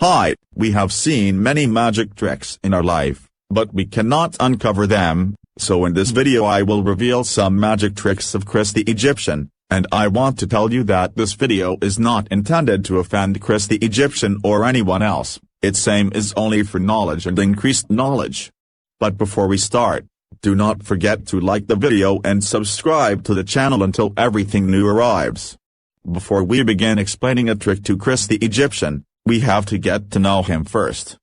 Hi, we have seen many magic tricks in our life, but we cannot uncover them, so in this video I will reveal some magic tricks of Chris the Egyptian, and I want to tell you that this video is not intended to offend Chris the Egyptian or anyone else, its aim is only for knowledge and increased knowledge. But before we start, do not forget to like the video and subscribe to the channel until everything new arrives. Before we begin explaining a trick to Chris the Egyptian, we have to get to know him first.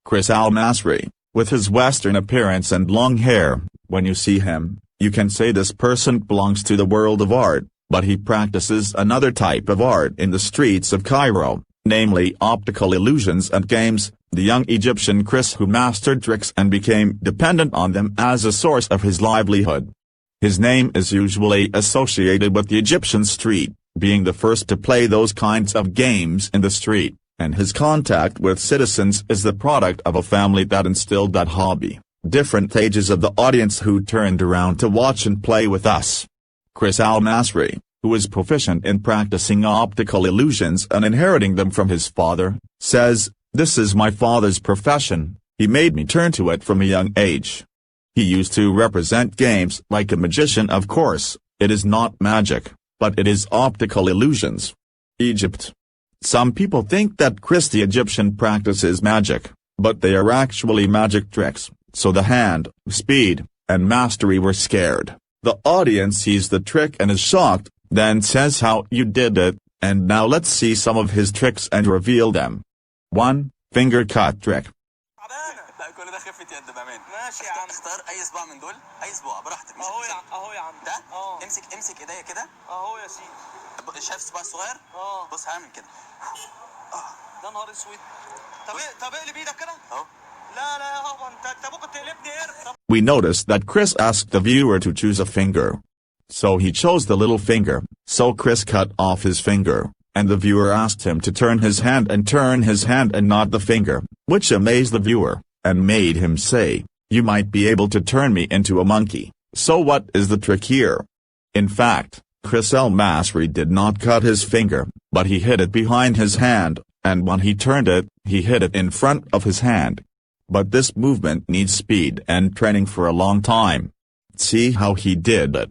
Chris El Masry, with his Western appearance and long hair, when you see him, you can say this person belongs to the world of art, but he practices another type of art in the streets of Cairo, namely optical illusions and games. The young Egyptian Chris who mastered tricks and became dependent on them as a source of his livelihood. His name is usually associated with the Egyptian street, being the first to play those kinds of games in the street, and his contact with citizens is the product of a family that instilled that hobby. Different ages of the audience who turned around to watch and play with us. Chris El Masry, who is proficient in practicing optical illusions and inheriting them from his father, says, "This is my father's profession, he made me turn to it from a young age." He used to represent games like a magician. Of course, it is not magic, but it is optical illusions. Egypt. Some people think that Chris the Egyptian practices magic, but they are actually magic tricks, so the hand, speed, and mastery were scared. The audience sees the trick and is shocked, then says how you did it, and now let's see some of his tricks and reveal them. 1. Finger cut trick. كل ده خفة يد بأمان. ماشي يا عم. اختار أي صباع من دول، أي صباع براحتك. أهو يا عم، أهو يا عم. ده؟ امسك إيديا كده. أهو يا سيدي. شايف الصباع الصغير؟ بص هعمل كده. ده نهار أسود. طب اقلب إيدك كده. أهو. لا يا بابا أنت ممكن تقلبني قرد. We noticed that Chris asked the viewer to choose a finger. So he chose the little finger, so Chris cut off his finger, and the viewer asked him to turn his hand and not the finger, which amazed the viewer, and made him say, "You might be able to turn me into a monkey." So what is the trick here? In fact, Chris El Masry did not cut his finger, but he hid it behind his hand, and when he turned it, he hid it in front of his hand. But this movement needs speed and training for a long time. See how he did it.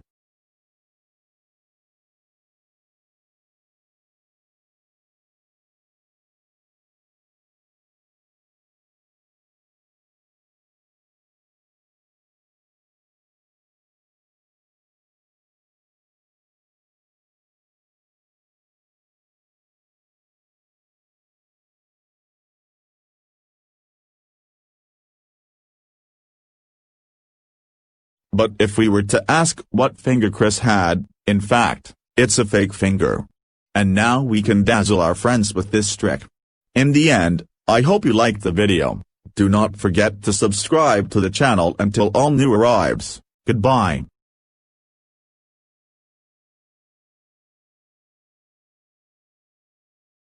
But if we were to ask what finger Chris had, in fact, it's a fake finger. And now we can dazzle our friends with this trick. In the end, I hope you liked the video. Do not forget to subscribe to the channel until all new arrives. Goodbye.